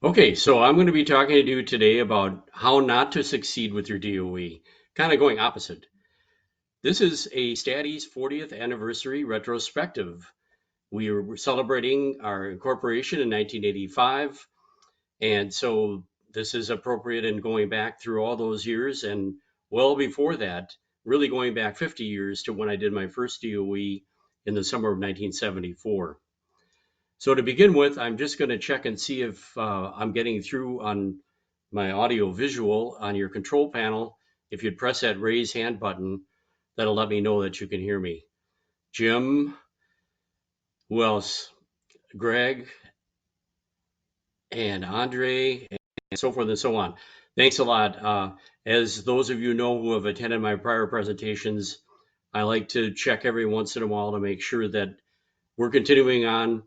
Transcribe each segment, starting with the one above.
Okay, so I'm going to be talking to you today about how not to succeed with your DOE, kind of going opposite. This is a Staddy's 40th anniversary retrospective. We are celebrating our incorporation in 1985, and so this is appropriate in going back through all those years and well before that, really going back 50 years to when I did my first DOE in the summer of 1974. So to begin with, I'm just going to check and see if I'm getting through on my audio visual on your control panel. If you'd press that raise hand button, that'll let me know that you can hear me. Jim, who else? Greg and Andre and so forth and so on. Thanks a lot. As those of you know who have attended my prior presentations, I like to check every once in a while to make sure that we're continuing on.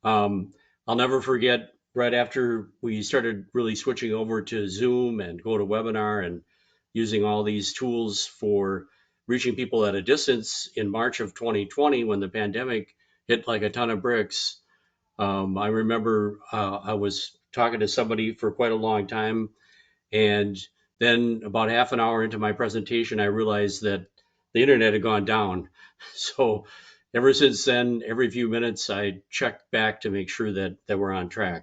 I'll never forget right after we started really switching over to Zoom and go to webinar and using all these tools for reaching people at a distance in March of 2020 when the pandemic hit like a ton of bricks. I remember I was talking to somebody for quite a long time, and then about half an hour into my presentation, I realized that the internet had gone down. So ever since then, every few minutes, I check back to make sure that we're on track.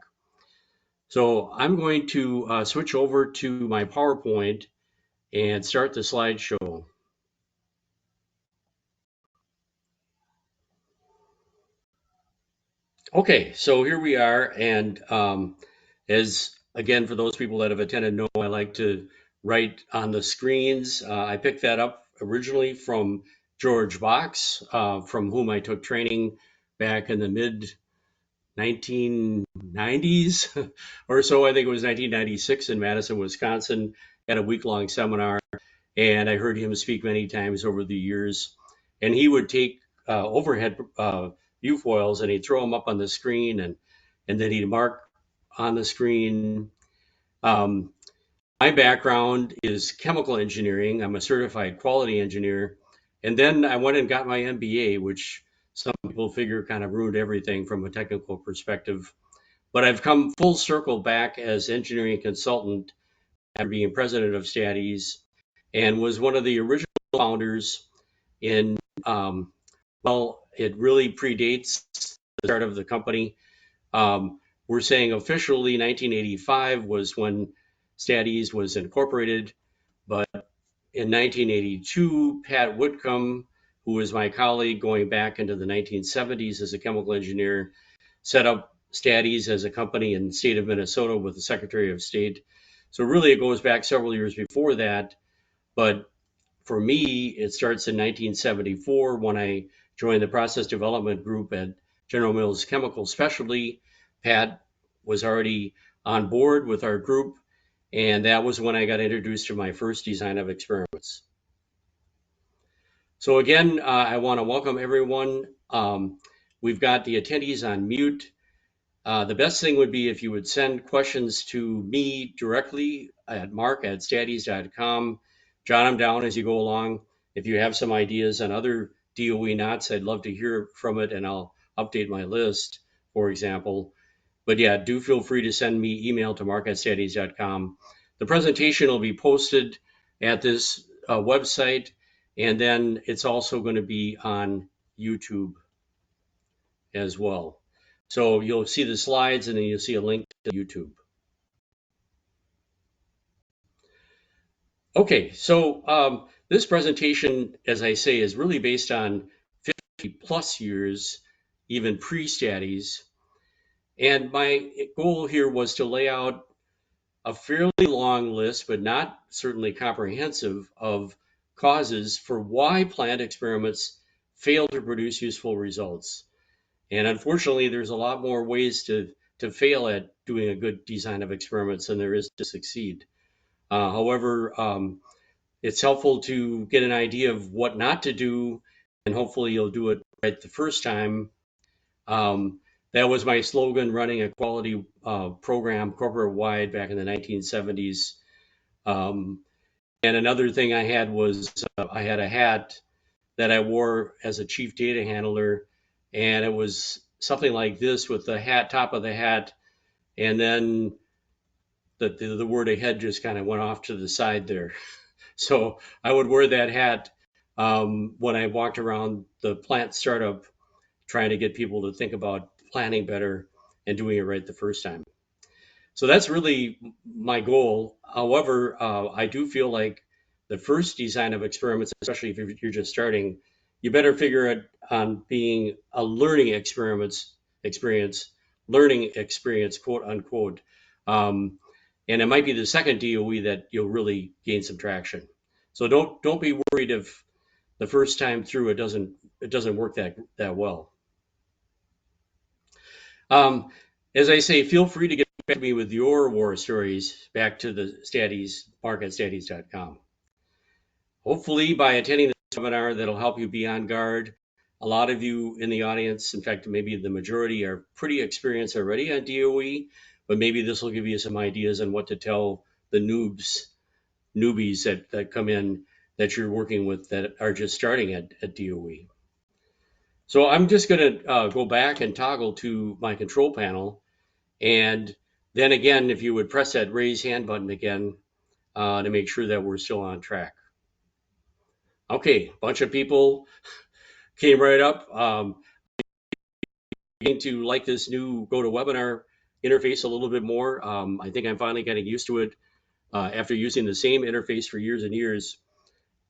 So I'm going to switch over to my PowerPoint and start the slideshow. Okay, so here we are. And as again, for those people that have attended, know I like to write on the screens. I picked that up originally from George Box, from whom I took training back in the mid 1990s or so. I think it was 1996 in Madison, Wisconsin, at a week-long seminar. And I heard him speak many times over the years. And he would take overhead viewfoils and he'd throw them up on the screen, and then he'd mark on the screen. Um, my background is chemical engineering. I'm a certified quality engineer. And then I went and got my MBA, which some people figure kind of ruined everything from a technical perspective. But I've come full circle back as engineering consultant after being president of Staddy's and was one of the original founders in, well, it really predates the start of the company. We're saying officially 1985 was when Staddy's was incorporated, but in 1982, Pat Whitcomb, who was my colleague going back into the 1970s as a chemical engineer, set up Staddy's as a company in the state of Minnesota with the Secretary of State. So really, it goes back several years before that. But for me, it starts in 1974 when I joined the process development group at General Mills Chemical Specialty. Pat was already on board with our group, and that was when I got introduced to my first design of experiments. So again, I want to welcome everyone. We've got the attendees on mute. The best thing would be if you would send questions to me directly at mark@staddys.com. Jot them down as you go along. If you have some ideas on other DOE knots, I'd love to hear from it, and I'll update my list, for example. But yeah, do feel free to send me email to mark@staddys.com. The presentation will be posted at this website, and then it's also going to be on YouTube as well. So you'll see the slides and then you'll see a link to YouTube. Okay, so this presentation, as I say, is really based on 50 plus years, even pre-Staddy's. And my goal here was to lay out a fairly long list, but not certainly comprehensive, of causes for why plant experiments fail to produce useful results. And unfortunately, there's a lot more ways to fail at doing a good design of experiments than there is to succeed. However, it's helpful to get an idea of what not to do, and hopefully you'll do it right the first time. That was my slogan running a quality program corporate wide back in the 1970s. Um, and another thing I had was I had a hat that I wore as a chief data handler, and it was something like this with the hat, top of the hat, and then that the word ahead just kind of went off to the side there. So I would wear that hat when I walked around the plant startup, trying to get people to think about planning better and doing it right the first time. So that's really my goal. However, I do feel like the first design of experiments, especially if you're just starting, you better figure it on being a learning experience, quote unquote. Um, and it might be the second DOE that you'll really gain some traction. So don't be worried if the first time through it doesn't work that well. Um, as I say, feel free to get back to me with your war stories back to the Statties, mark@statties.com. Hopefully, by attending this webinar, that'll help you be on guard. A lot of you in the audience, in fact, maybe the majority, are pretty experienced already on DOE, but maybe this will give you some ideas on what to tell the newbies that come in that you're working with that are just starting at DOE. So I'm just going to go back and toggle to my control panel. And then again, if you would press that raise hand button again to make sure that we're still on track. Okay, a bunch of people came right up. Beginning to like this new GoToWebinar interface a little bit more. I think I'm finally getting used to it after using the same interface for years and years.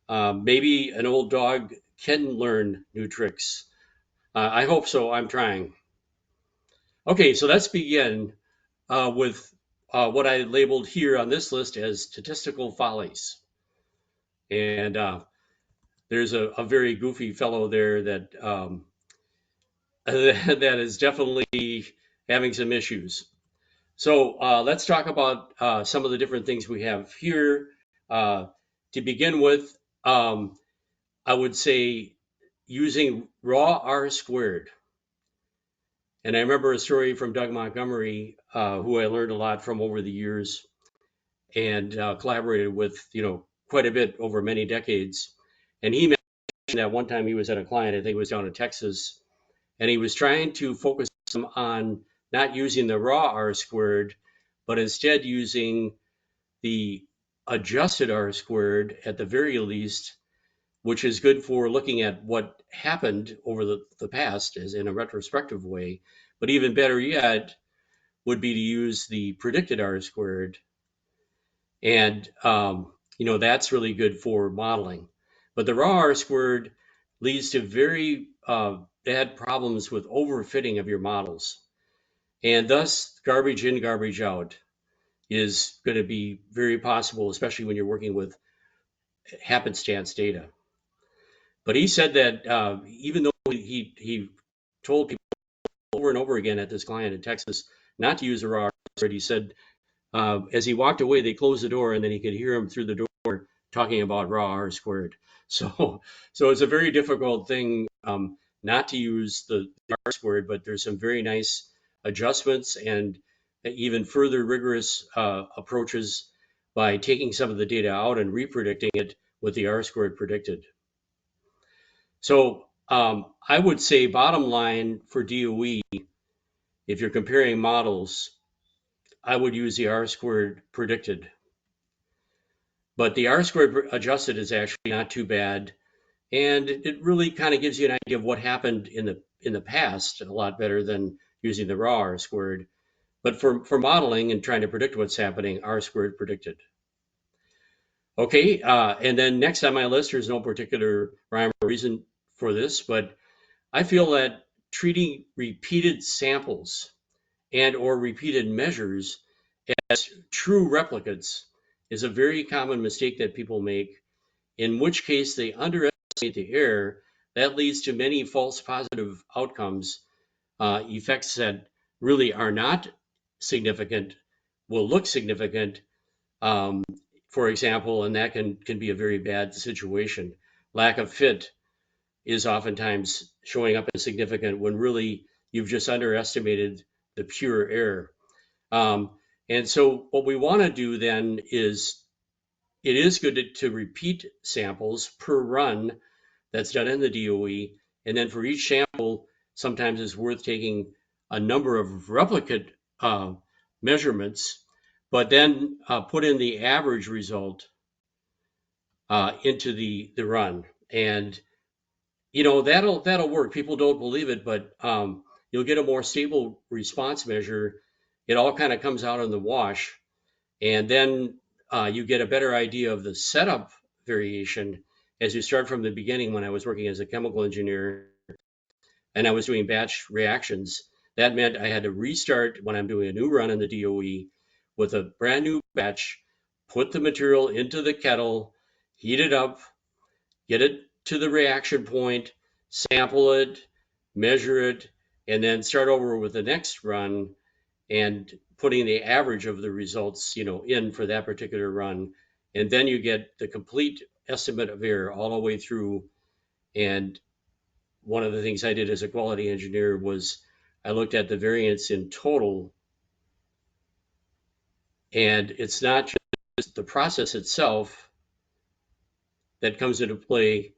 Maybe an old dog can learn new tricks. I hope so. I'm trying. Okay, so let's begin with what I labeled here on this list as statistical follies. And there's a very goofy fellow there that that is definitely having some issues. So let's talk about some of the different things we have here. To begin with, I would say using raw R squared. And I remember a story from Doug Montgomery, who I learned a lot from over the years and collaborated with, quite a bit over many decades. And he mentioned that one time he was at a client, I think it was down in Texas, and he was trying to focus on not using the raw R squared, but instead using the adjusted R squared at the very least, which is good for looking at what happened over the past as in a retrospective way. But even better yet would be to use the predicted R squared. And, that's really good for modeling. But the raw R squared leads to very bad problems with overfitting of your models. And thus, garbage in, garbage out is going to be very possible, especially when you're working with happenstance data. But he said that even though he told people over and over again at this client in Texas not to use the raw R squared, he said as he walked away, they closed the door, and then he could hear him through the door talking about raw R squared. So it's a very difficult thing not to use the R squared, but there's some very nice adjustments and even further rigorous approaches by taking some of the data out and repredicting it with the R squared predicted. So I would say bottom line for DOE, if you're comparing models, I would use the R squared predicted. But the R squared adjusted is actually not too bad. And it really kind of gives you an idea of what happened in the past a lot better than using the raw R squared. But for modeling and trying to predict what's happening, R squared predicted. Okay, and then next on my list, there's no particular rhyme or reason for this, but I feel that treating repeated samples and or repeated measures as true replicates is a very common mistake that people make, in which case they underestimate the error. That leads to many false positive outcomes, effects that really are not significant, will look significant, for example, and that can be a very bad situation. Lack of fit is oftentimes showing up as significant when really you've just underestimated the pure error. And so what we want to do then is, it is good to repeat samples per run. That's done in the DOE. And then for each sample, sometimes it's worth taking a number of replicate measurements. but then put in the average result into the run. And that'll work. People don't believe it, but you'll get a more stable response measure. It all kind of comes out in the wash, and then you get a better idea of the setup variation as you start from the beginning. When I was working as a chemical engineer and I was doing batch reactions, that meant I had to restart when I'm doing a new run in the DOE with a brand new batch, put the material into the kettle, heat it up, get it to the reaction point, sample it, measure it, and then start over with the next run and putting the average of the results, in for that particular run. And then you get the complete estimate of error all the way through. And one of the things I did as a quality engineer was I looked at the variance in total. And it's not just the process itself that comes into play,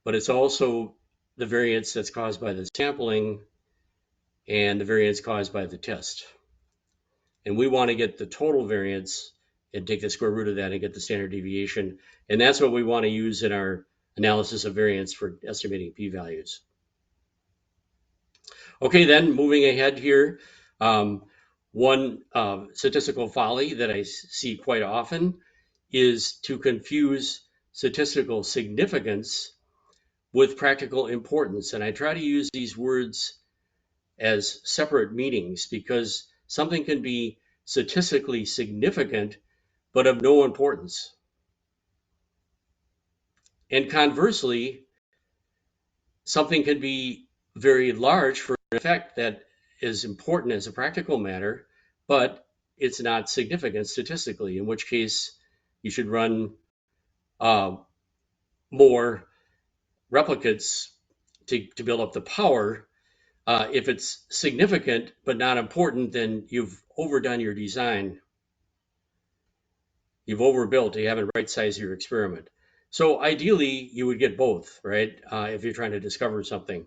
but it's also the variance that's caused by the sampling and the variance caused by the test. And we want to get the total variance and take the square root of that and get the standard deviation. And that's what we want to use in our analysis of variance for estimating p-values. Okay, then moving ahead here, one statistical folly that I see quite often is to confuse statistical significance with practical importance. And I try to use these words as separate meanings because something can be statistically significant but of no importance. And conversely, something can be very large for an effect that is important as a practical matter, but it's not significant statistically, in which case you should run more replicates to build up the power. If it's significant but not important, then you've overdone your design. You've overbuilt. You haven't right-sized your experiment. So ideally, you would get both, right? If you're trying to discover something.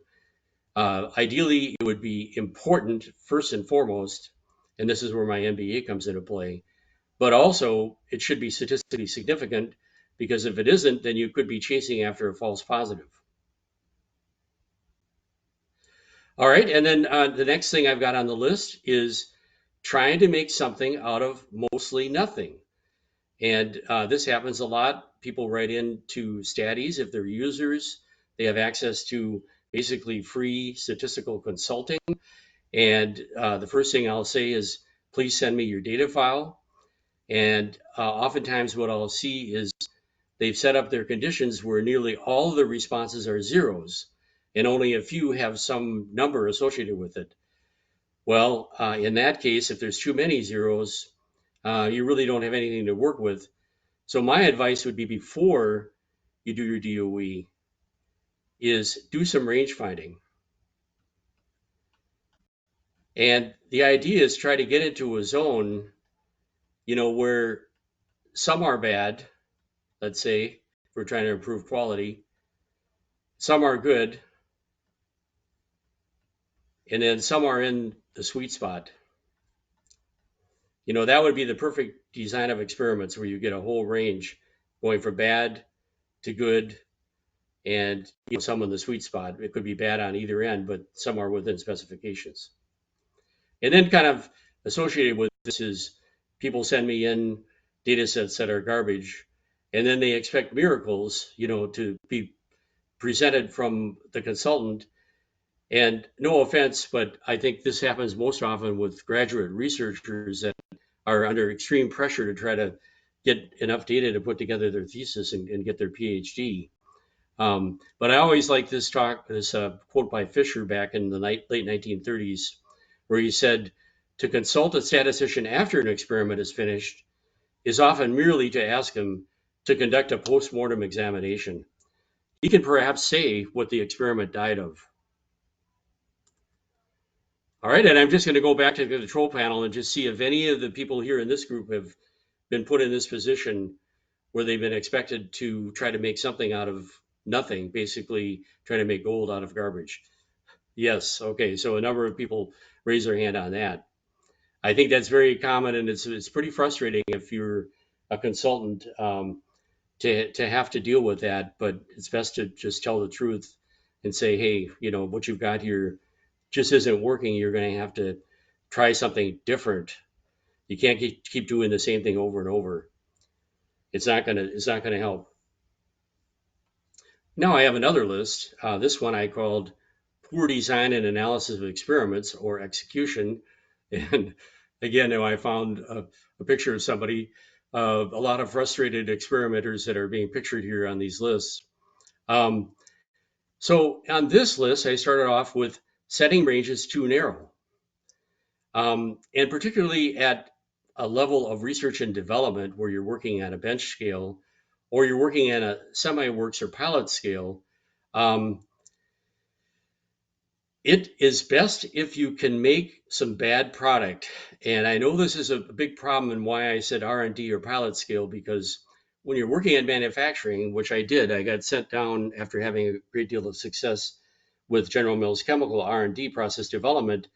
Ideally, it would be important first and foremost, and this is where my MBA comes into play, but also it should be statistically significant because if it isn't, then you could be chasing after a false positive. All right, and then the next thing I've got on the list is trying to make something out of mostly nothing. And this happens a lot. People write into Staties if they're users. They have access to basically free statistical consulting. And the first thing I'll say is, please send me your data file. And oftentimes what I'll see is they've set up their conditions where nearly all of the responses are zeros, and only a few have some number associated with it. Well, in that case, if there's too many zeros, you really don't have anything to work with. So my advice would be before you do your DOE is do some range finding. And the idea is try to get into a zone, where some are bad, let's say, we're trying to improve quality, some are good, and then some are in the sweet spot. That would be the perfect design of experiments where you get a whole range going from bad to good and some in the sweet spot. It could be bad on either end, but some are within specifications. And then kind of associated with this is people send me in data sets that are garbage, and then they expect miracles, to be presented from the consultant. And no offense, but I think this happens most often with graduate researchers that are under extreme pressure to try to get enough data to put together their thesis and get their PhD. But I always like this quote by Fisher back in the late 1930s, where he said, to consult a statistician after an experiment is finished is often merely to ask him to conduct a post-mortem examination. He can perhaps say what the experiment died of. All right, and I'm just going to go back to the control panel and just see if any of the people here in this group have been put in this position where they've been expected to try to make something out of nothing, basically trying to make gold out of garbage. Yes, okay, so a number of people raise their hand on that. I think that's very common, and it's pretty frustrating if you're a consultant, to have to deal with that. But it's best to just tell the truth and say, hey, what you've got here just isn't working. You're going to have to try something different. You can't keep doing the same thing over and over. It's not gonna help. Now I have another list. This one I called poor design and analysis of experiments, or execution. And again, now I found a picture of somebody, a lot of frustrated experimenters that are being pictured here on these lists. Um, so on this list, I started off with setting ranges too narrow. And particularly at a level of research and development where you're working at a bench scale, or you're working at a semi-works or pilot scale, um, it is best if you can make some bad product. And I know this is a big problem, and why I said R&D or pilot scale, because when you're working in manufacturing, which I did, I got sent down after having a great deal of success with General Mills Chemical R&D process development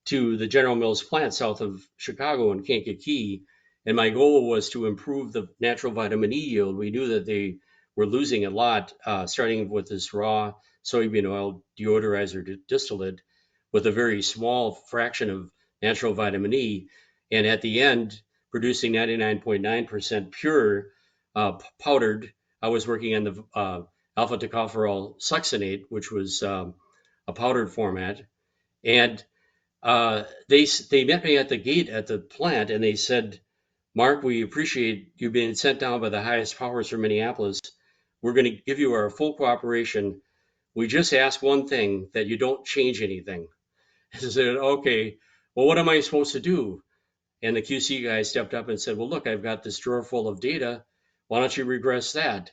to the General Mills plant south of Chicago in Kankakee. And my goal was to improve the natural vitamin E yield. We knew that they were losing a lot, starting with this raw soybean oil deodorizer distillate with a very small fraction of natural vitamin E. And at the end, producing 99.9% pure powdered. I was working on the alpha tocopherol succinate, which was a powdered format. And they met me at the gate at the plant, and they said, "Mark, we appreciate you being sent down by the highest powers from Minneapolis. We're going to give you our full cooperation. We just ask one thing, that you don't change anything." I said, "Okay, well, what am I supposed to do?" And the QC guy stepped up and said, "Well, look, I've got this drawer full of data. Why don't you regress that?"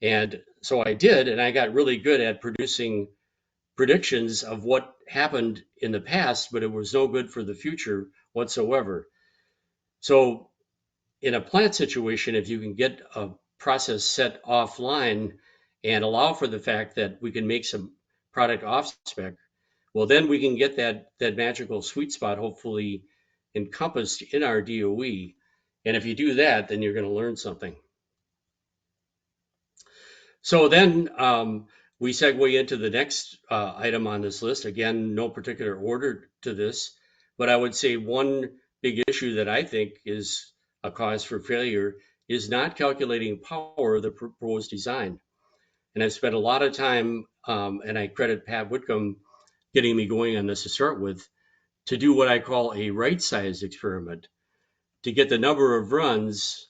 And so I did, and I got really good at producing predictions of what happened in the past, but it was no good for the future whatsoever. So in a plant situation, if you can get a process set offline and allow for the fact that we can make some product off spec, well, then we can get that magical sweet spot hopefully encompassed in our DOE. And if you do that, then you're going to learn something. So then we segue into the next item on this list. Again, no particular order to this, but I would say one big issue that I think is a cause for failure is not calculating power of the proposed design. And I've spent a lot of time, and I credit Pat Whitcomb getting me going on this to start with, to do what I call a right-sized experiment, to get the number of runs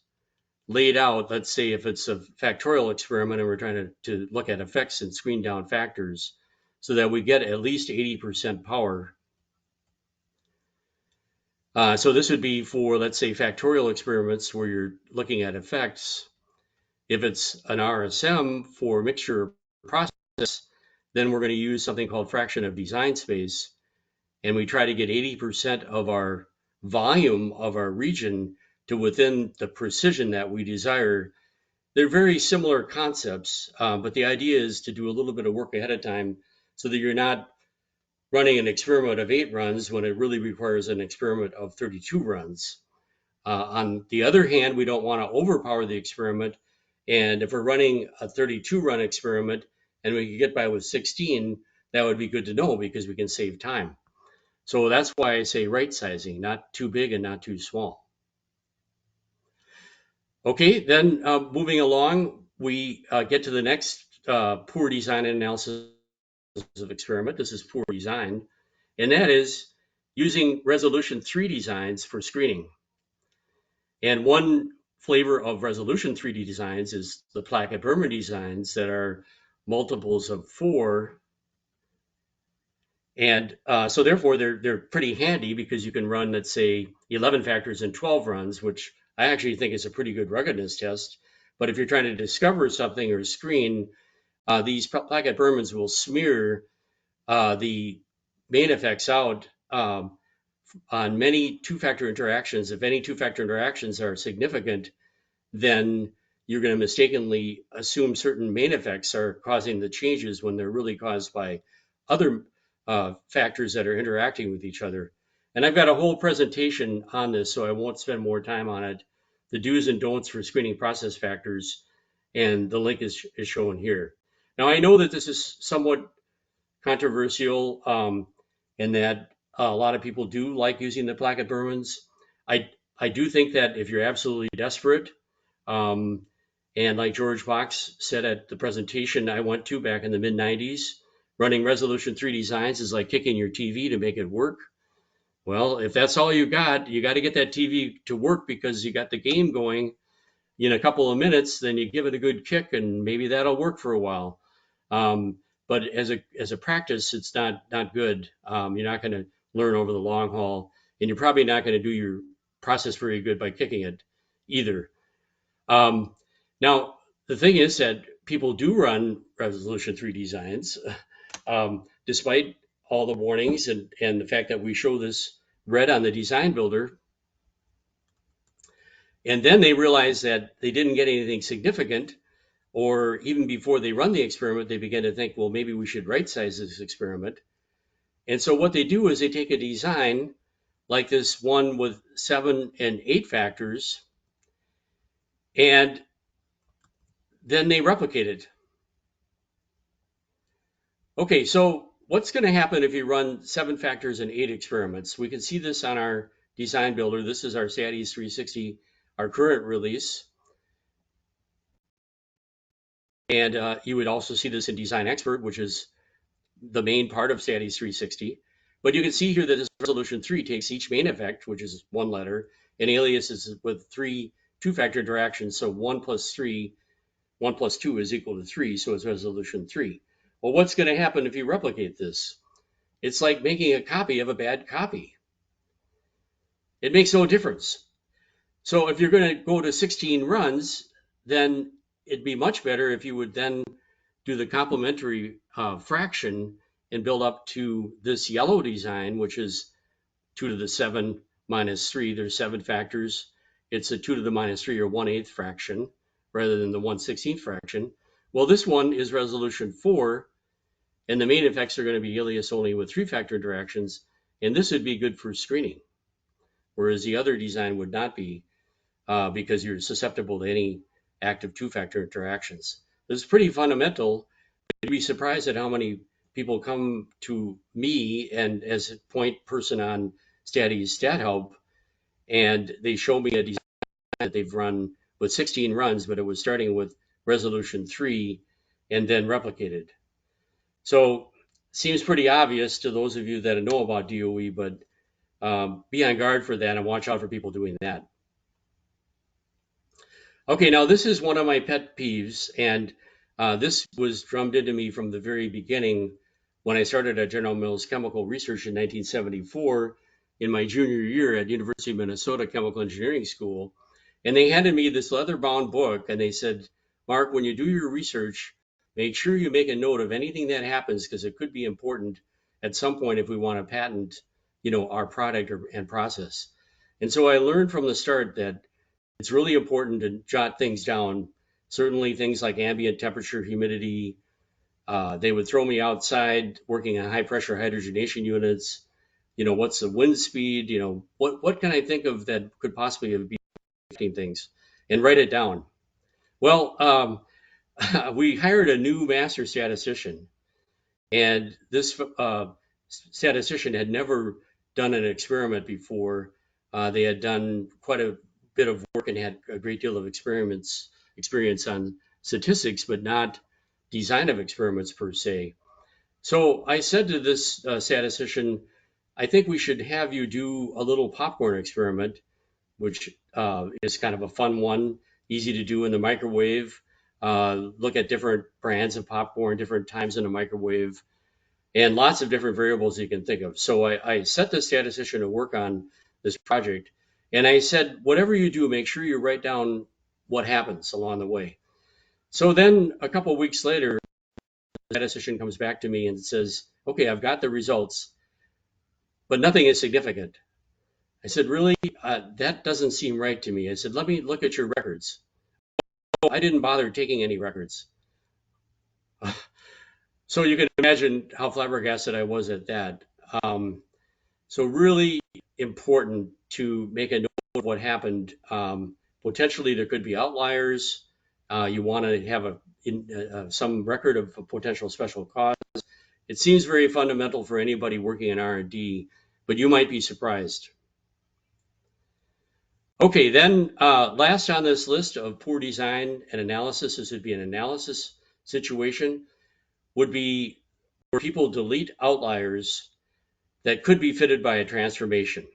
laid out. Let's say if it's a factorial experiment and we're trying to look at effects and screen down factors so that we get at least 80% power. So this would be for, let's say, factorial experiments where you're looking at effects. If it's an RSM for mixture process, then we're going to use something called fraction of design space. And we try to get 80% of our volume of our region to within the precision that we desire. They're very similar concepts, but the idea is to do a little bit of work ahead of time so that you're not running an experiment of 8 runs when it really requires an experiment of 32 runs. On the other hand, we don't want to overpower the experiment. And if we're running a 32 run experiment and we can get by with 16, that would be good to know because we can save time. So that's why I say right sizing, not too big and not too small. Okay, then moving along, we get to the next poor design and analysis of experiment. This is poor design, and that is using resolution 3 designs for screening. And one flavor of resolution 3D designs is the Plackett-Berman designs that are multiples of 4. And so therefore they're pretty handy because you can run, let's say, 11 factors in 12 runs, which I actually think is a pretty good ruggedness test. But if you're trying to discover something or screen, these Plackett-Bermans will smear the main effects out on many two-factor interactions. If any two-factor interactions are significant, then you're going to mistakenly assume certain main effects are causing the changes when they're really caused by other factors that are interacting with each other. And I've got a whole presentation on this, so I won't spend more time on it. The do's and don'ts for screening process factors, and the link is shown here. Now, I know that this is somewhat controversial, in that a lot of people do like using the placket Burmans. I do think that if you're absolutely desperate, um, and like George Fox said at the presentation I went to back in the mid 90s, running resolution 3 designs is like kicking your TV to make it work. Well, if that's all you got to get that TV to work because you got the game going in a couple of minutes, then you give it a good kick and maybe that'll work for a while. Um, but as a practice, it's not good. You're not going to learn over the long haul, and you're probably not going to do your process very good by kicking it either. Um, Now, the thing is that people do run resolution 3 designs, despite all the warnings and the fact that we show this red on the design builder. And then they realize that they didn't get anything significant, or even before they run the experiment, they begin to think, well, maybe we should right size this experiment. And so what they do is they take a design like this one with 7 and 8 factors, and then they replicate it. Okay, so what's going to happen if you run 7 factors and 8 experiments? We can see this on our design builder. This is our SATIS 360, our current release. And you would also see this in Design Expert, which is the main part of SATIS 360. But you can see here that this resolution 3 takes each main effect, which is one letter, and aliases with 3 two-factor interactions. So 1 plus 3, 1 plus 2 is equal to 3, so it's resolution 3. Well, what's going to happen if you replicate this? It's like making a copy of a bad copy. It makes no difference. So if you're going to go to 16 runs, then it'd be much better if you would then do the complementary fraction and build up to this yellow design, which is 2 to the 7 minus 3. There's 7 factors. It's a 2 to the minus 3 or 1/8 fraction rather than the 1/16 fraction. Well, this one is resolution 4, and the main effects are going to be alias only with 3-factor interactions, and this would be good for screening, whereas the other design would not be, because you're susceptible to any active 2-factor interactions. This is pretty fundamental. You'd be surprised at how many people come to me and as a point person on STATIS StatHelp, and they show me a design that they've run with 16 runs, but it was starting with resolution 3 and then replicated. So seems pretty obvious to those of you that know about DOE, but be on guard for that and watch out for people doing that. Okay, now this is one of my pet peeves, and this was drummed into me from the very beginning when I started at General Mills Chemical Research in 1974 in my junior year at University of Minnesota Chemical Engineering School. And they handed me this leather-bound book, and they said, Mark, when you do your research, make sure you make a note of anything that happens because it could be important at some point if we want to patent, our product and process. And so I learned from the start that it's really important to jot things down. Certainly things like ambient temperature, humidity. They would throw me outside working on high pressure hydrogenation units. What's the wind speed? What can I think of that could possibly be affecting things, and write it down. Well, we hired a new master statistician, and this statistician had never done an experiment before. They had done quite a bit of work and had a great deal of experience on statistics, but not design of experiments per se. So I said to this statistician, I think we should have you do a little popcorn experiment, which is kind of a fun one, easy to do in the microwave. Look at different brands of popcorn, different times in the microwave, and lots of different variables you can think of. So I set the statistician to work on this project, and I said, whatever you do, make sure you write down what happens along the way. So then a couple of weeks later, the statistician comes back to me and says, okay, I've got the results, but nothing is significant. I said, really? That doesn't seem right to me. I said, let me look at your records. Oh, I didn't bother taking any records. So you can imagine how flabbergasted I was at that. So really important to make a note of what happened. Potentially there could be outliers. You want to have some record of a potential special cause. It seems very fundamental for anybody working in R&D, but you might be surprised. Okay, then last on this list of poor design and analysis, this would be an analysis situation, would be where people delete outliers that could be fitted by a transformation.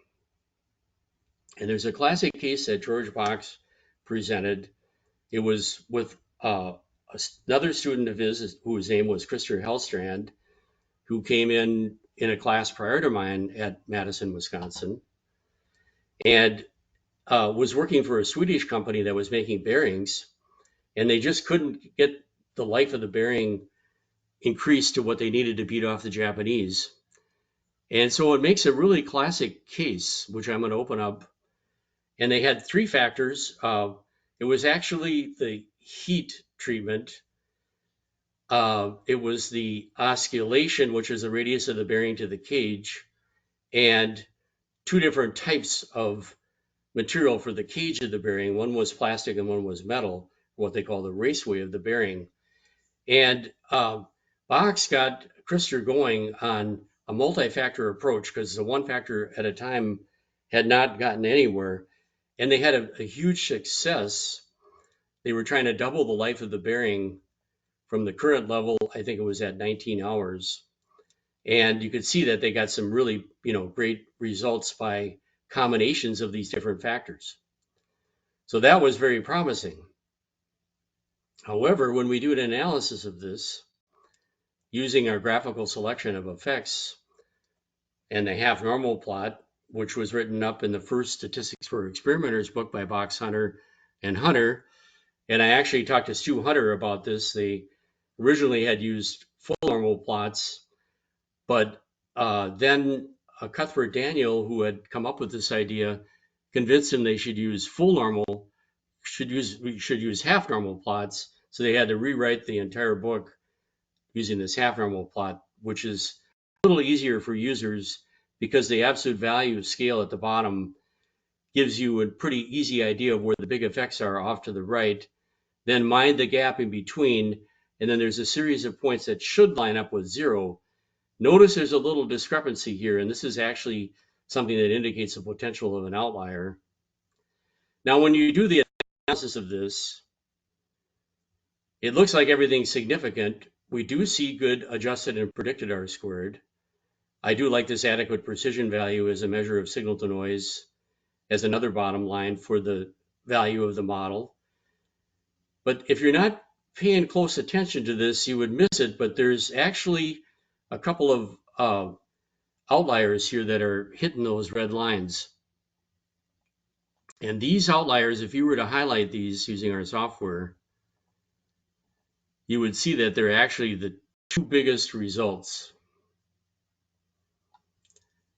And there's a classic case that George Box presented. It was with another student of his whose name was Christopher Hellstrand, who came in a class prior to mine at Madison, Wisconsin, and was working for a Swedish company that was making bearings, and they just couldn't get the life of the bearing increased to what they needed to beat off the Japanese. And so it makes a really classic case, which I'm going to open up. And they had three factors. It was actually the heat treatment. It was the oscillation, which is the radius of the bearing to the cage, and two different types of material for the cage of the bearing. One was plastic and one was metal, what they call the raceway of the bearing. And Box got Christer going on a multi-factor approach because the one factor at a time had not gotten anywhere. And they had a huge success. They were trying to double the life of the bearing from the current level. I think it was at 19 hours. And you could see that they got some really, great results by combinations of these different factors. So that was very promising. However, when we do an analysis of this, using our graphical selection of effects and the half normal plot, which was written up in the first Statistics for Experimenters book by Box, Hunter, and Hunter. And I actually talked to Stu Hunter about this. They originally had used full normal plots, but then Cuthbert Daniel, who had come up with this idea, convinced him they should use full normal, should use half normal plots. So they had to rewrite the entire book using this half normal plot, which is a little easier for users because the absolute value of scale at the bottom gives you a pretty easy idea of where the big effects are off to the right. Then mind the gap in between, and then there's a series of points that should line up with zero. Notice there's a little discrepancy here, and this is actually something that indicates the potential of an outlier. Now, when you do the analysis of this, it looks like everything's significant. We do see good adjusted and predicted R squared. I do like this adequate precision value as a measure of signal to noise as another bottom line for the value of the model. But if you're not paying close attention to this, you would miss it. But there's actually a couple of outliers here that are hitting those red lines. And these outliers, if you were to highlight these using our software, you would see that they're actually the two biggest results.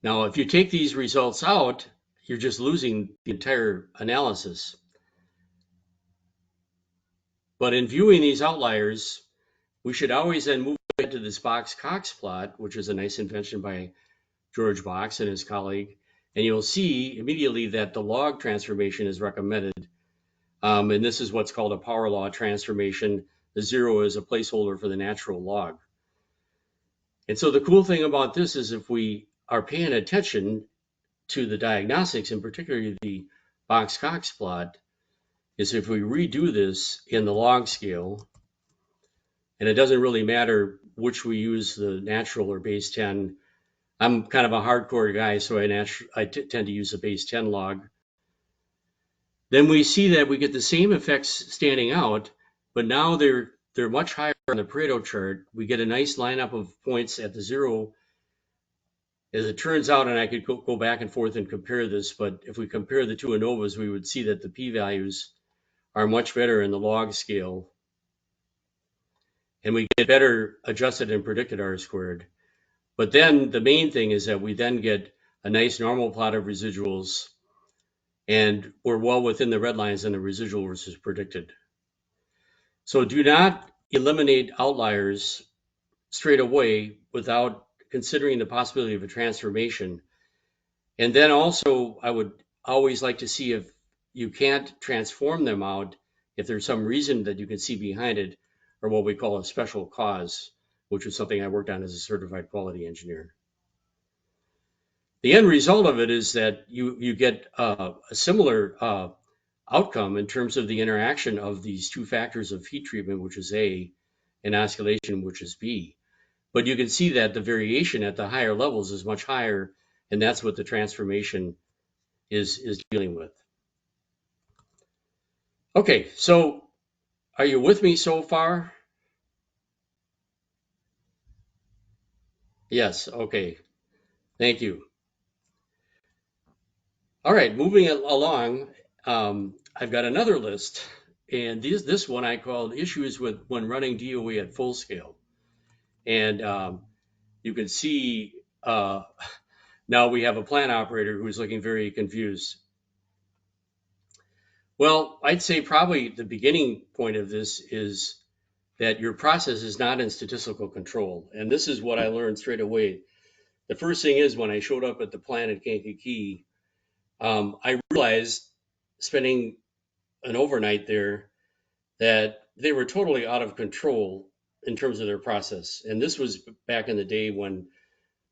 Now, if you take these results out, you're just losing the entire analysis. But in viewing these outliers, we should always then move ahead to this Box-Cox plot, which is a nice invention by George Box and his colleague. And you'll see immediately that the log transformation is recommended. And this is what's called a power law transformation. The zero is a placeholder for the natural log. And so the cool thing about this is if we are paying attention to the diagnostics, and particularly the Box-Cox plot, is if we redo this in the log scale, and it doesn't really matter which we use, the natural or base 10. I'm kind of a hardcore guy, so I tend to use the base 10 log. Then we see that we get the same effects standing out, but now they're much higher on the Pareto chart. We get a nice lineup of points at the zero. As it turns out, and I could go back and forth and compare this, but if we compare the two ANOVAs, we would see that the p-values are much better in the log scale. And we get better adjusted and predicted R squared. But then the main thing is that we then get a nice normal plot of residuals, and we're well within the red lines in the residual versus predicted. So do not eliminate outliers straight away without considering the possibility of a transformation. And then also, I would always like to see if you can't transform them out, if there's some reason that you can see behind it, or what we call a special cause, which was something I worked on as a certified quality engineer. The end result of it is that you get a similar outcome in terms of the interaction of these two factors of heat treatment, which is A, and oscillation, which is B. But you can see that the variation at the higher levels is much higher, and that's what the transformation is dealing with. Okay, so are you with me so far? Yes, okay, thank you. All right, moving along, I've got another list, and this one I called issues with when running DOE at full scale. And you can see now we have a plant operator who's looking very confused. Well, I'd say probably the beginning point of this is that your process is not in statistical control. And this is what I learned straight away. The first thing is when I showed up at the plant at Kankakee, I realized spending an overnight there that they were totally out of control in terms of their process. And this was back in the day when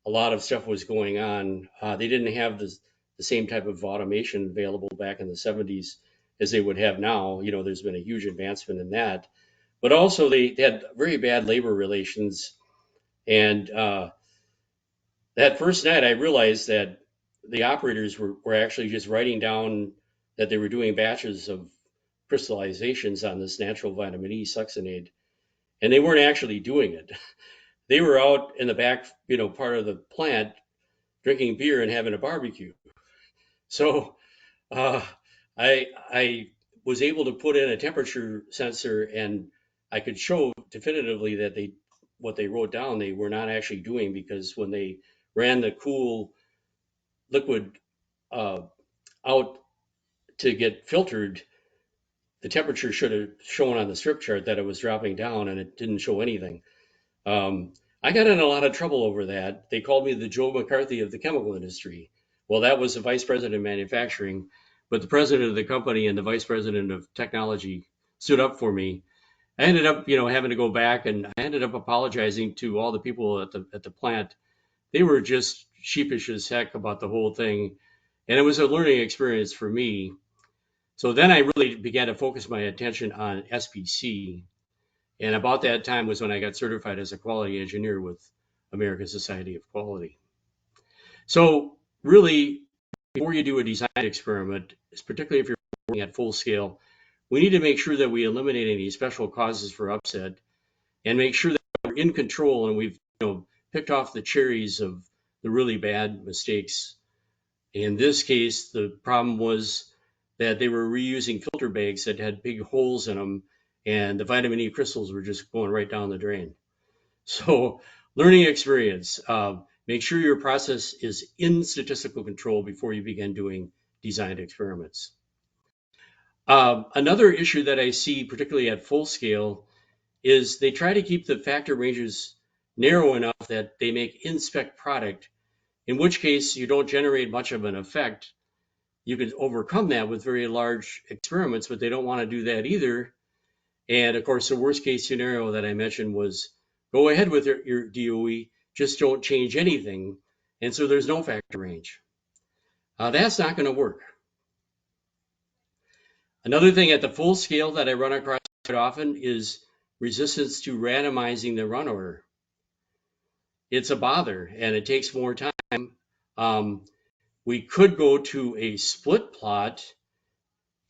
a lot of stuff was going on. They didn't have the same type of automation available back in the 70s as they would have now. You know, there's been a huge advancement in that. But also, they had very bad labor relations. And that first night, I realized that the operators were actually just writing down that they were doing batches of crystallizations on this natural vitamin E succinate, and they weren't actually doing it. They were out in the back, part of the plant drinking beer and having a barbecue. So uh, I was able to put in a temperature sensor, and I could show definitively that what they wrote down they were not actually doing, because when they ran the cool liquid uh, out to get filtered, the temperature should have shown on the strip chart that it was dropping down, and it didn't show anything. I got in a lot of trouble over that. They called me the Joe McCarthy of the chemical industry. Well, that was the vice president of manufacturing, but the president of the company and the vice president of technology stood up for me. I ended up, having to go back, and I ended up apologizing to all the people at the plant. They were just sheepish as heck about the whole thing, and it was a learning experience for me. So then I really began to focus my attention on SPC, and about that time was when I got certified as a quality engineer with American Society of Quality. So really, before you do a design experiment, particularly if you're working at full scale, we need to make sure that we eliminate any special causes for upset and make sure that we're in control and we've picked off the cherries of the really bad mistakes. In this case, the problem was that they were reusing filter bags that had big holes in them, and the vitamin E crystals were just going right down the drain. So, learning experience. Make sure your process is in statistical control before you begin doing designed experiments. Another issue that I see, particularly at full scale, is they try to keep the factor ranges narrow enough that they make in-spec product, in which case you don't generate much of an effect. You can overcome that with very large experiments, but they don't want to do that either. And of course, the worst case scenario that I mentioned was go ahead with your DOE, just don't change anything. And so there's no factor range. That's not going to work. Another thing at the full scale that I run across quite often is resistance to randomizing the run order. It's a bother and it takes more time. We could go to a split plot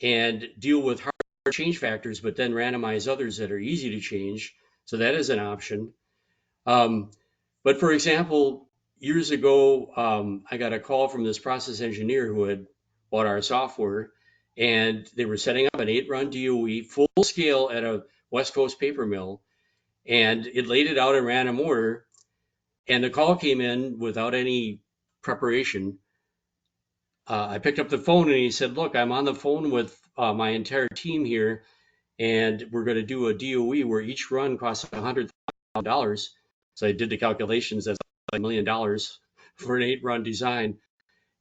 and deal with hard change factors, but then randomize others that are easy to change. So that is an option. But for example, years ago, I got a call from this process engineer who had bought our software, and they were setting up an 8-run DOE full scale at a West Coast paper mill, and it laid it out in random order. And the call came in without any preparation. I picked up the phone and he said, "Look, I'm on the phone with my entire team here, and we're going to do a DOE where each run costs $100,000. So I did the calculations. That's $1 million for an 8-run design.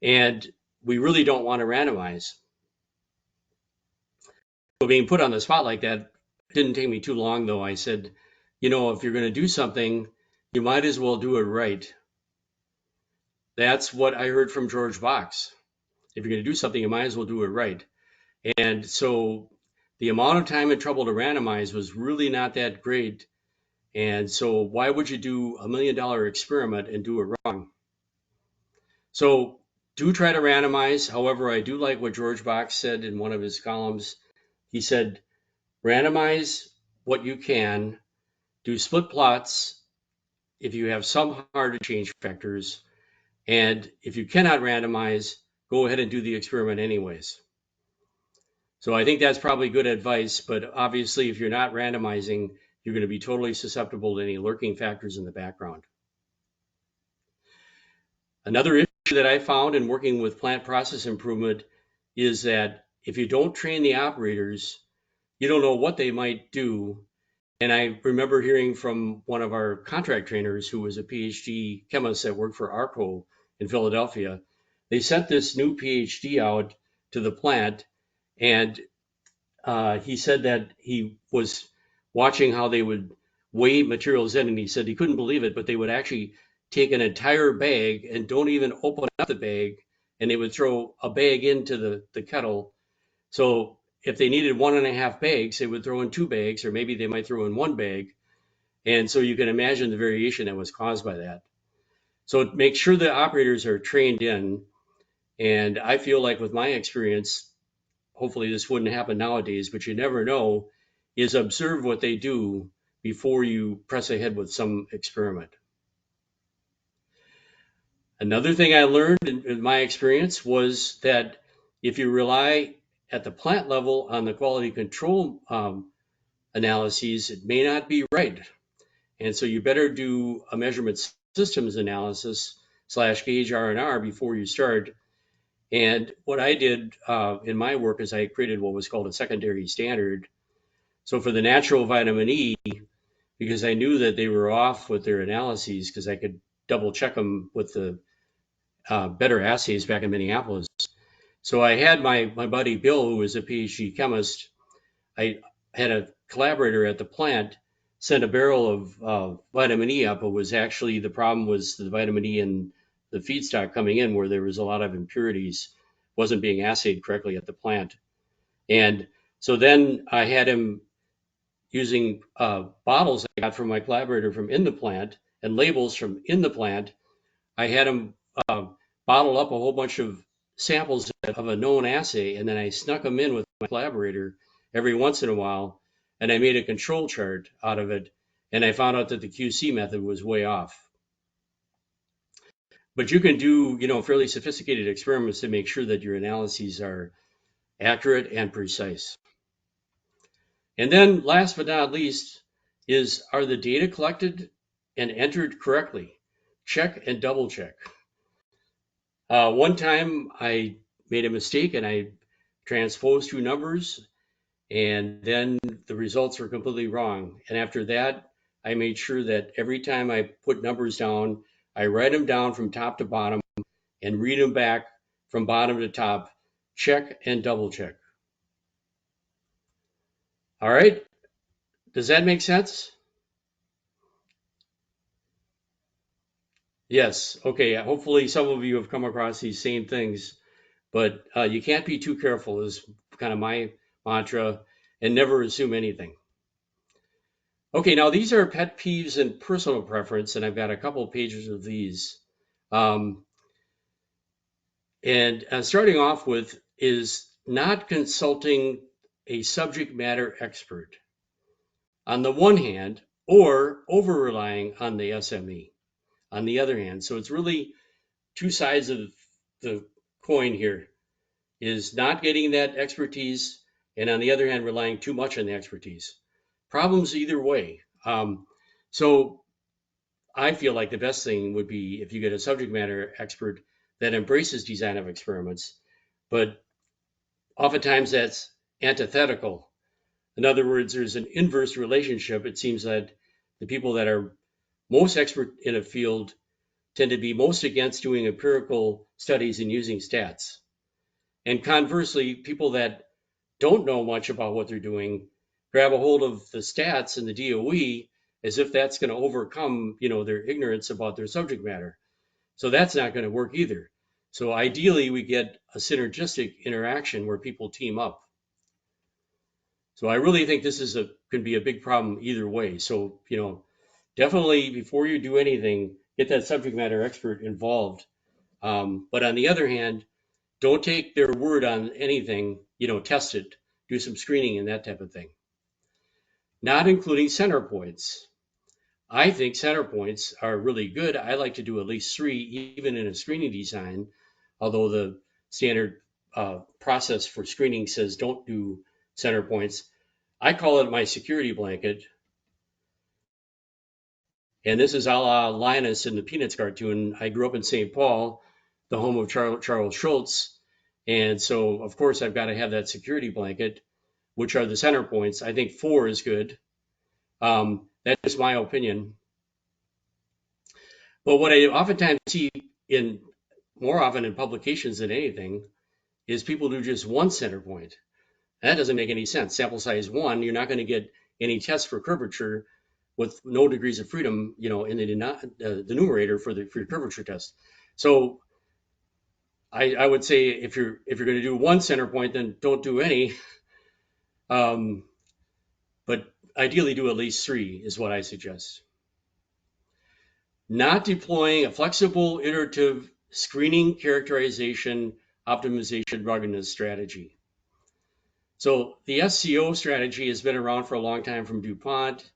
And we really don't want to randomize. So being put on the spot like that didn't take me too long, though. I said, if you're going to do something, you might as well do it right. That's what I heard from George Box. If you're going to do something, you might as well do it right. And so the amount of time and trouble to randomize was really not that great. And so why would you do $1 million experiment and do it wrong? So do try to randomize. However, I do like what George Box said in one of his columns. He said, randomize what you can, do split plots if you have some hard to change factors, and if you cannot randomize, go ahead and do the experiment anyways. So I think that's probably good advice, but obviously if you're not randomizing, you're going to be totally susceptible to any lurking factors in the background. Another issue that I found in working with plant process improvement is that if you don't train the operators, you don't know what they might do. And I remember hearing from one of our contract trainers who was a PhD chemist that worked for ARCO in Philadelphia. They sent this new PhD out to the plant, and he said that he was watching how they would weigh materials in, and he said he couldn't believe it, but they would actually take an entire bag and don't even open up the bag, and they would throw a bag into the kettle. So if they needed 1.5 bags, they would throw in 2 bags, or maybe they might throw in 1 bag. And so you can imagine the variation that was caused by that. So make sure the operators are trained in. And I feel like with my experience, hopefully this wouldn't happen nowadays, but you never know, is observe what they do before you press ahead with some experiment. Another thing I learned in my experience was that if you rely at the plant level on the quality control analyses, it may not be right. And so you better do a measurement systems analysis / gauge R&R before you start. And what I did in my work is I created what was called a secondary standard. So for the natural vitamin E, because I knew that they were off with their analyses, because I could double check them with the better assays back in Minneapolis. So I had my buddy Bill, who was a PhD chemist. I had a collaborator at the plant send a barrel of vitamin E up. It was actually, the problem was the vitamin E in the feedstock coming in, where there was a lot of impurities, wasn't being assayed correctly at the plant. And so then I had him using bottles I got from my collaborator from in the plant and labels from in the plant. I had him bottle up a whole bunch of samples of a known assay, and then I snuck them in with my collaborator every once in a while, and I made a control chart out of it, and I found out that the QC method was way off. But you can do, fairly sophisticated experiments to make sure that your analyses are accurate and precise. And then last but not least are the data collected and entered correctly? Check and double check. One time I made a mistake and I transposed 2 numbers, and then the results were completely wrong. And after that, I made sure that every time I put numbers down, I write them down from top to bottom and read them back from bottom to top, check and double check. All right, does that make sense? Yes, okay, hopefully some of you have come across these same things, but you can't be too careful is kind of my mantra, and never assume anything. Okay, now these are pet peeves and personal preference, and I've got a couple of pages of these. And starting off with is not consulting a subject matter expert on the one hand, or over relying on the SME on the other hand. So it's really 2 sides of the coin here, is not getting that expertise, and on the other hand, relying too much on the expertise. Problems either way. So I feel like the best thing would be if you get a subject matter expert that embraces design of experiments, but oftentimes that's antithetical. In other words, there's an inverse relationship. It seems that the people that are most expert in a field tend to be most against doing empirical studies and using stats. And conversely, people that don't know much about what they're doing grab a hold of the stats and the DOE as if that's going to overcome, their ignorance about their subject matter. So that's not going to work either. So ideally, we get a synergistic interaction where people team up. So I really think this can be a big problem either way. So, definitely before you do anything, get that subject matter expert involved. But on the other hand, don't take their word on anything, test it, do some screening and that type of thing. Not including center points. I think center points are really good. I like to do at least 3, even in a screening design, although the standard process for screening says don't do center points. I call it my security blanket. And this is a la Linus in the Peanuts cartoon. I grew up in St. Paul, the home of Charles Schultz. And so, of course, I've got to have that security blanket, which are the center points. I think 4 is good. That's my opinion. But what I oftentimes see more often in publications than anything is people do just 1 center point. That doesn't make any sense. Sample size 1, you're not going to get any tests for curvature with no degrees of freedom, in the numerator for your curvature test. So I would say if you're going to do 1 center point, then don't do any. But ideally do at least 3 is what I suggest. Not deploying a flexible, iterative screening, characterization, optimization, ruggedness strategy. So the SCO strategy has been around for a long time from DuPont.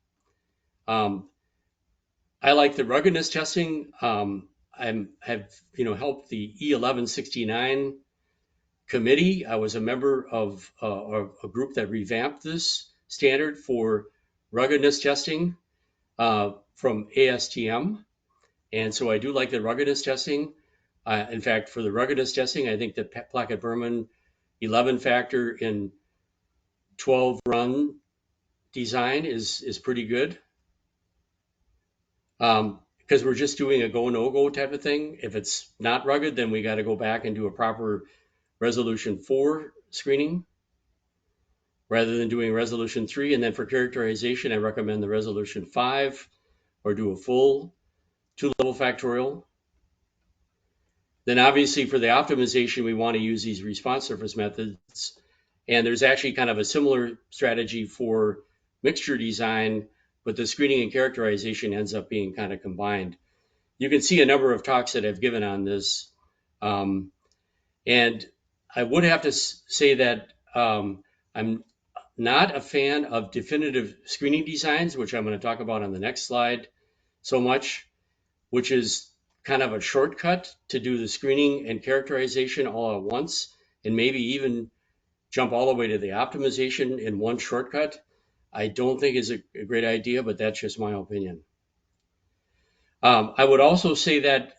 I like the ruggedness testing. I have helped the E1169 committee. I was a member of a group that revamped this standard for ruggedness testing from ASTM. And so I do like the ruggedness testing. In fact, for the ruggedness testing, I think the Plackett-Berman 11 factor in 12 run design is pretty good. Because we're just doing a go, no-go type of thing. If it's not rugged, then we got to go back and do a proper resolution 4 screening rather than doing resolution 3. And then for characterization, I recommend the resolution 5 or do a full 2-level factorial. Then obviously for the optimization, we want to use these response surface methods. And there's actually kind of a similar strategy for mixture design, but the screening and characterization ends up being kind of combined. You can see a number of talks that I've given on this. And I would have to say that I'm not a fan of definitive screening designs, which I'm going to talk about on the next slide so much, which is kind of a shortcut to do the screening and characterization all at once, and maybe even jump all the way to the optimization in one shortcut. I don't think is a great idea, but that's just my opinion. I would also say that,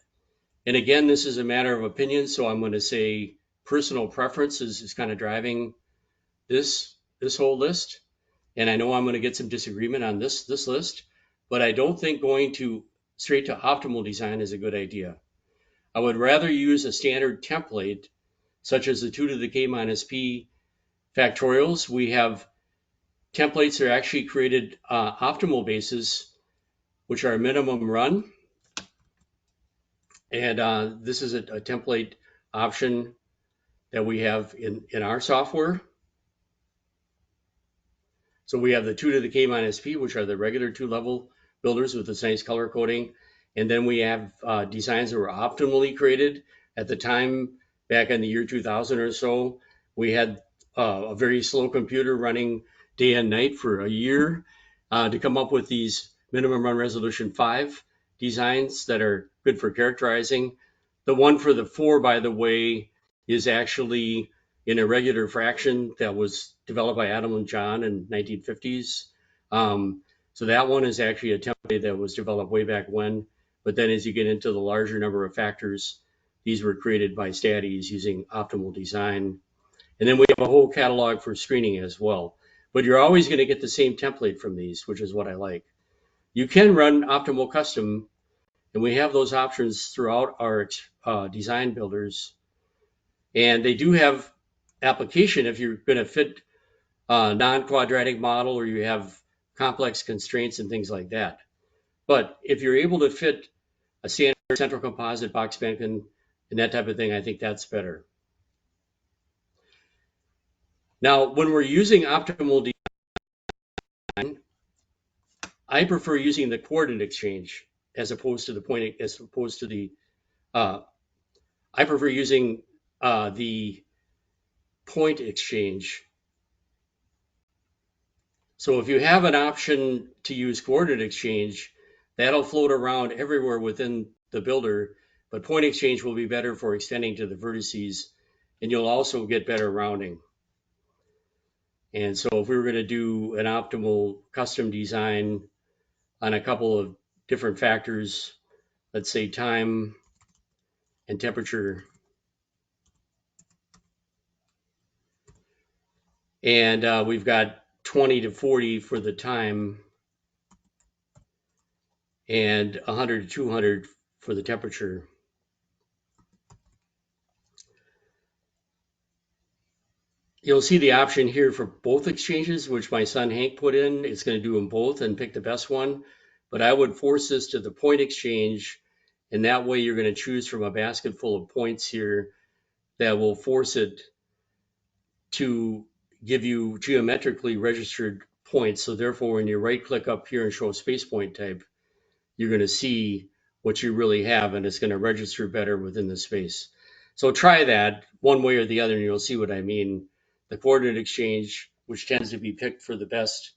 and again, this is a matter of opinion, so I'm going to say personal preference is kind of driving this whole list. And I know I'm going to get some disagreement on this list, but I don't think going straight to optimal design is a good idea. I would rather use a standard template, such as the 2 to the k minus p factorials. We have templates that are actually created optimal basis, which are minimum run. And this is a template option that we have in our software. So we have the 2 to the k minus p, which are the regular 2-level builders with this nice color coding. And then we have designs that were optimally created. At the time, back in the year 2000 or so, we had a very slow computer running day and night for a year to come up with these minimum run resolution 5 designs that are good for characterizing. The one for the 4, by the way, is actually in a regular fraction that was developed by Adam and John in 1950s. So that one is actually a template that was developed way back when. But then as you get into the larger number of factors, these were created by Stades using optimal design. And then we have a whole catalog for screening as well. But you're always going to get the same template from these, which is what I like. You can run optimal custom And we have those options throughout our design builders. And they do have application if you're going to fit a non-quadratic model or you have complex constraints and things like that. But if you're able to fit a standard central composite box band and that type of thing, I think that's better. Now, when we're using optimal design, I prefer using the coordinate exchange as opposed to the I prefer using the point exchange. So if you have an option to use coordinate exchange, that'll float around everywhere within the builder, but point exchange will be better for extending to the vertices, and you'll also get better rounding. And so if we were going to do an optimal custom design on a couple of different factors, let's say time and temperature, and we've got 20 to 40 for the time and 100 to 200 for the temperature. You'll see the option here for both exchanges, which my son Hank put in. It's going to do them both and pick the best one. But I would force this to the point exchange, and that way you're going to choose from a basket full of points here that will force it to give you geometrically registered points. So therefore, when you right click up here and show space point type, you're going to see what you really have, and it's going to register better within the space. So try that one way or the other, and you'll see what I mean. The coordinate exchange, which tends to be picked for the best,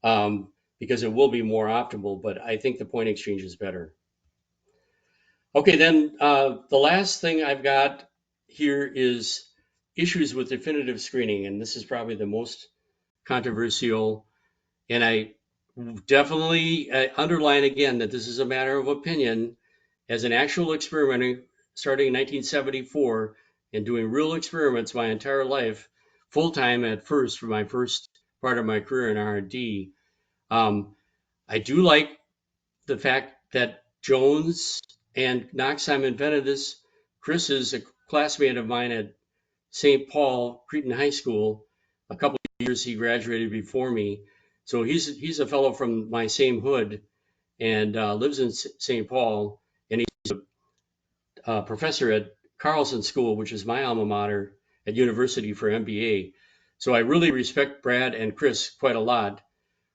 because it will be more optimal, but I think the point exchange is better. Okay, then the last thing I've got here is issues with definitive screening, and this is probably the most controversial. And I definitely underline again that this is a matter of opinion. As an actual experimenter, starting in 1974 and doing real experiments my entire life, full time at first for my first part of my career in R&D, I do like the fact that Jones and Knoxheim invented this. Chris is a classmate of mine at St. Paul Cretin High School. A couple of years he graduated before me. So he's a fellow from my same hood and lives in St. Paul, and he's a professor at Carlson School, which is my alma mater at university for MBA. So I really respect Brad and Chris quite a lot.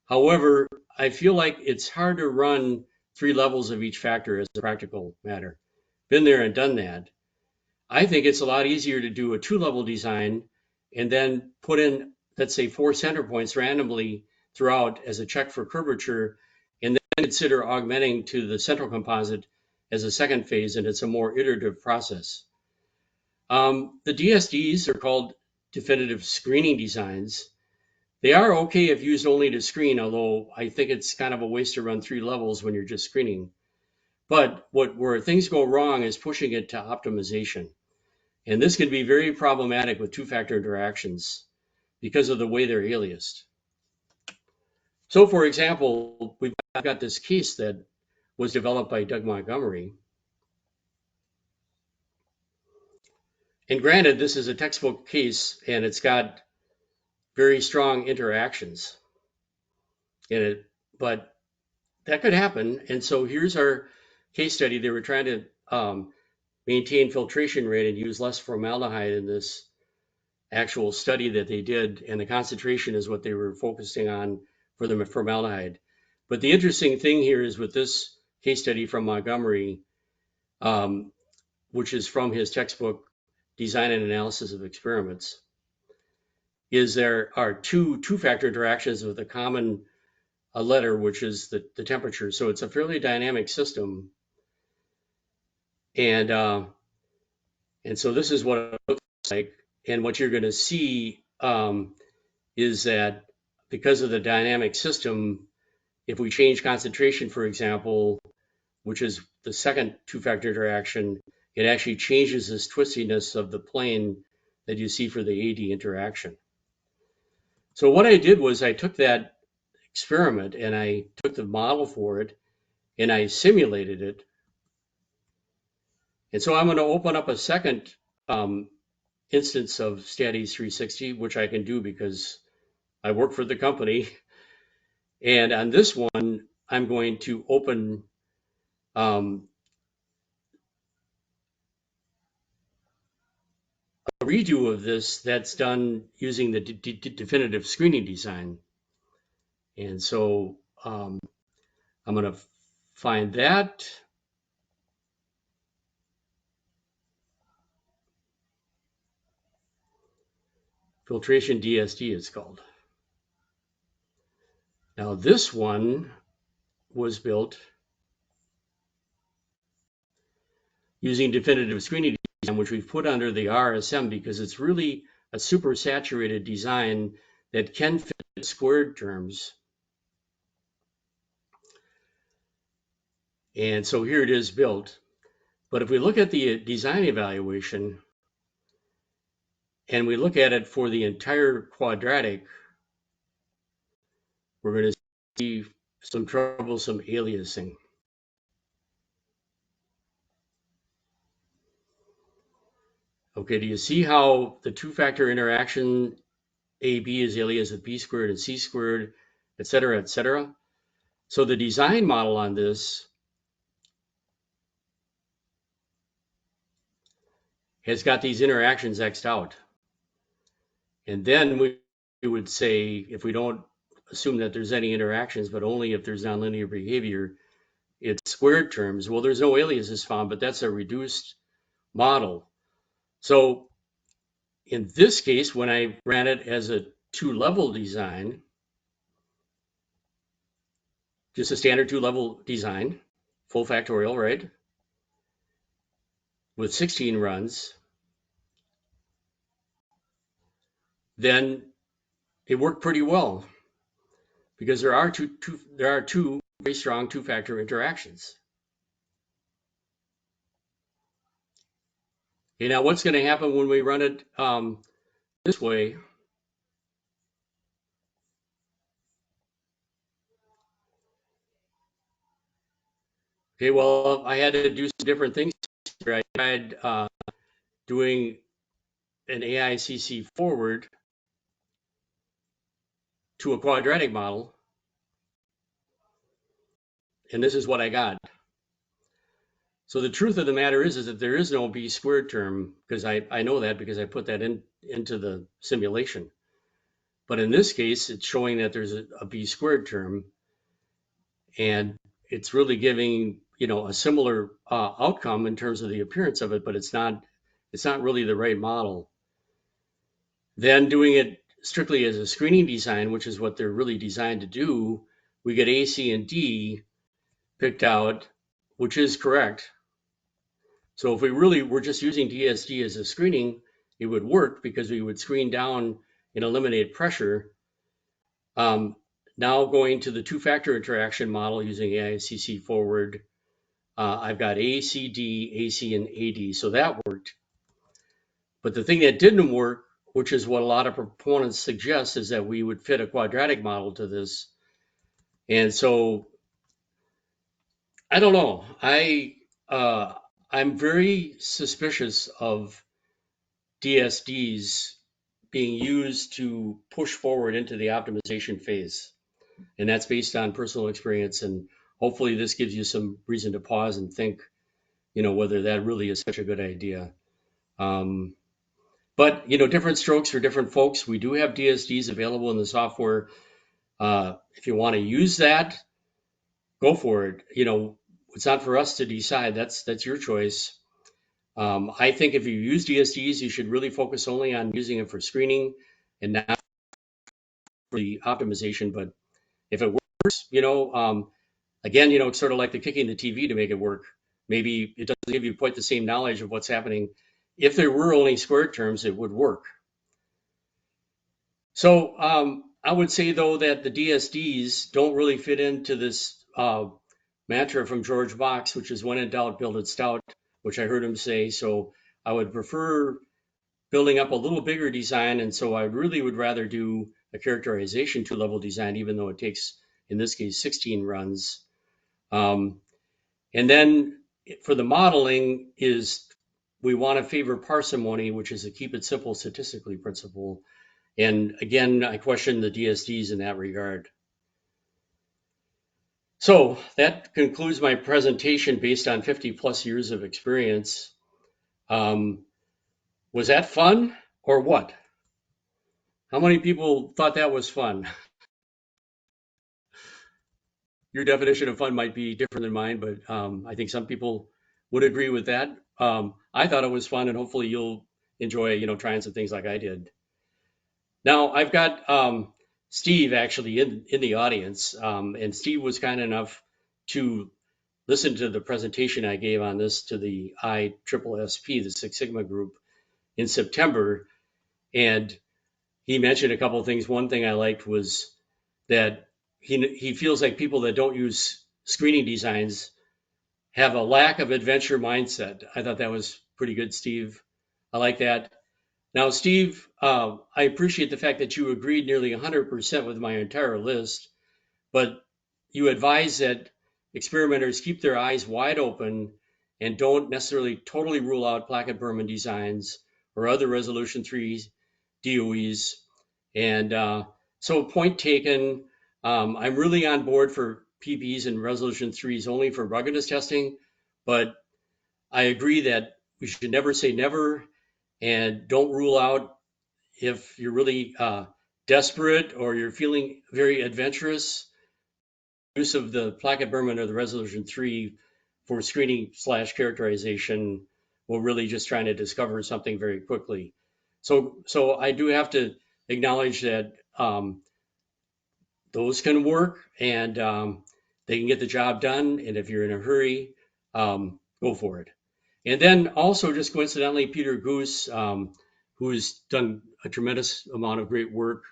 However, I feel like it's hard to run 3 levels of each factor as a practical matter. Been there and done that. I think it's a lot easier to do a 2-level design and then put in, let's say, 4 center points randomly throughout as a check for curvature, and then consider augmenting to the central composite as a second phase, and it's a more iterative process. The DSDs are called definitive screening designs. They are okay if used only to screen, although I think it's kind of a waste to run 3 levels when you're just screening. But where things go wrong is pushing it to optimization. And this can be very problematic with 2-factor interactions because of the way they're aliased. So for example, we've got this case that was developed by Doug Montgomery. And granted, this is a textbook case and it's got very strong interactions in it, but that could happen. And so here's our case study. They were trying to maintain filtration rate and use less formaldehyde in this actual study that they did, and the concentration is what they were focusing on for the formaldehyde. But the interesting thing here is with this case study from Montgomery, which is from his textbook, Design and Analysis of Experiments, is there are two-factor interactions with a common letter, which is the temperature. So it's a fairly dynamic system. And so this is what it looks like. And what you're going to see is that because of the dynamic system, if we change concentration, for example, which is the second 2-factor interaction, it actually changes this twistiness of the plane that you see for the AD interaction. So what I did was I took that experiment and I took the model for it and I simulated it And so I'm going to open up a second instance of StatAce 360, which I can do because I work for the company. And on this one, I'm going to open a redo of this that's done using the definitive screening design. And so I'm going to find that. Filtration DSD, it's called. Now this one was built using definitive screening design, which we've put under the RSM because it's really a super saturated design that can fit squared terms. And so here it is built. But if we look at the design evaluation and we look at it for the entire quadratic, we're going to see some troublesome aliasing. Okay, do you see how the two-factor interaction AB is alias of B squared and C squared, et cetera, et cetera? So the design model on this has got these interactions x'd out. And then we would say, if we don't assume that there's any interactions, but only if there's nonlinear behavior, it's squared terms. Well, there's no aliases found, but that's a reduced model. So in this case, when I ran it as a two-level design, just a standard two-level design, full factorial, right? With 16 runs, then it worked pretty well because there are two very strong two-factor interactions. Okay, now what's going to happen when we run it this way? Okay, well, I had to do some different things here. I tried doing an AICC forward to a quadratic model, and this is what I got. So the truth of the matter is that there is no B squared term, because I know that because I put that into the simulation. But in this case, it's showing that there's a B squared term, and it's really giving a similar outcome in terms of the appearance of it, but it's not really the right model. Then doing it strictly as a screening design, which is what they're really designed to do, we get A, C, and D picked out, which is correct. So if we really were just using DSD as a screening, it would work because we would screen down and eliminate pressure. Now going to the two-factor interaction model using AICC forward, I've got A, C, D, AC, and AD, so that worked. But the thing that didn't work, which is what a lot of proponents suggest, is that we would fit a quadratic model to this. And so I don't know. I'm very suspicious of DSDs being used to push forward into the optimization phase. And that's based on personal experience. And hopefully this gives you some reason to pause and think, whether that really is such a good idea. But, different strokes for different folks. We do have DSDs available in the software. If you want to use that, go for it. It's not for us to decide. That's your choice. I think if you use DSDs, you should really focus only on using it for screening and not for the optimization. But if it works, again, it's sort of like the kicking the TV to make it work. Maybe it doesn't give you quite the same knowledge of what's happening. If there were only squared terms, it would work. So I would say, though, that the DSDs don't really fit into this mantra from George Box, which is when in doubt, build it stout, which I heard him say. So I would prefer building up a little bigger design. And so I really would rather do a characterization two-level design, even though it takes, in this case, 16 runs. And then for the modeling is we want to favor parsimony, which is a keep it simple statistically principle. And again, I question the DSDs in that regard. So that concludes my presentation based on 50 plus years of experience. Was that fun or what? How many people thought that was fun? Your definition of fun might be different than mine, but I think some people would agree with that. I thought it was fun, and hopefully you'll enjoy, trying some things like I did. Now I've got Steve actually in the audience, and Steve was kind enough to listen to the presentation I gave on this to the ISSP, the Six Sigma group, in September, and he mentioned a couple of things. One thing I liked was that he feels like people that don't use screening designs have a lack of adventure mindset. I thought that was pretty good, Steve. I like that. Now, Steve, I appreciate the fact that you agreed nearly 100% with my entire list, but you advise that experimenters keep their eyes wide open and don't necessarily totally rule out placket Berman designs or other resolution 3 DOEs. And so point taken, I'm really on board for PBs and resolution 3s only for ruggedness testing, but I agree that we should never say never and don't rule out if you're really desperate or you're feeling very adventurous, use of the placket Berman or the resolution 3 for screening / characterization will really just trying to discover something very quickly. So I do have to acknowledge that those can work and they can get the job done. And if you're in a hurry, go for it. And then also just coincidentally, Peter Goose, who's done a tremendous amount of great work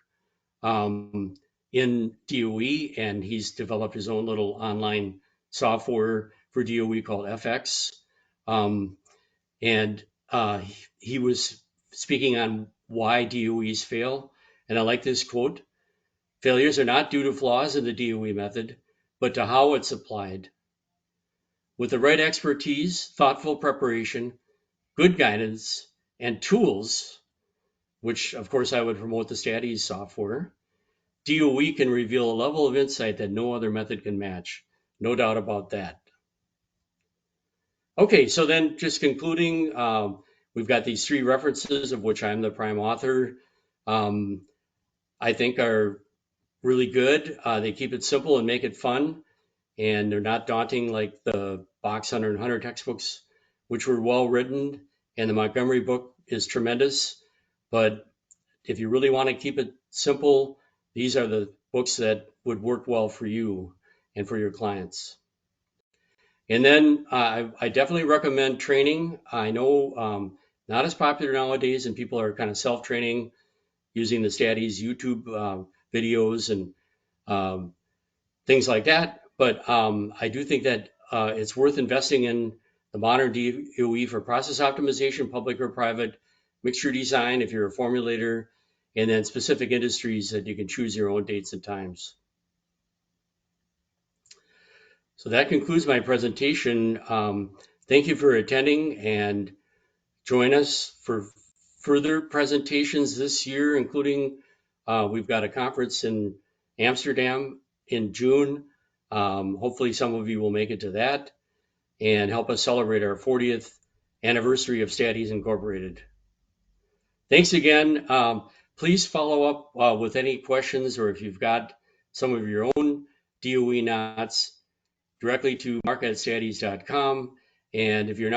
in DOE, and he's developed his own little online software for DOE called FX. And he was speaking on why DOEs fail. And I like this quote: failures are not due to flaws in the DOE method, but to how it's applied. With the right expertise, thoughtful preparation, good guidance, and tools, which of course I would promote the Staties software, DOE can reveal a level of insight that no other method can match. No doubt about that. Okay, so then just concluding, we've got these 3 references of which I'm the prime author. I think are really good. They keep it simple and make it fun, and they're not daunting like the Box Hunter and Hunter textbooks, which were well written, and the Montgomery book is tremendous. But if you really want to keep it simple, these are the books that would work well for you and for your clients. And then I definitely recommend training. I know not as popular nowadays, and people are kind of self-training using the Staties YouTube videos and things like that. But I do think that it's worth investing in the modern DOE for process optimization, public or private, mixture design if you're a formulator, and then specific industries that you can choose your own dates and times. So that concludes my presentation. Thank you for attending, and join us for further presentations this year, including we've got a conference in Amsterdam in June. Hopefully some of you will make it to that and help us celebrate our 40th anniversary of Staties Incorporated. Thanks again. Please follow up with any questions, or if you've got some of your own DOE knots, directly to mark@staties.com. And if you're not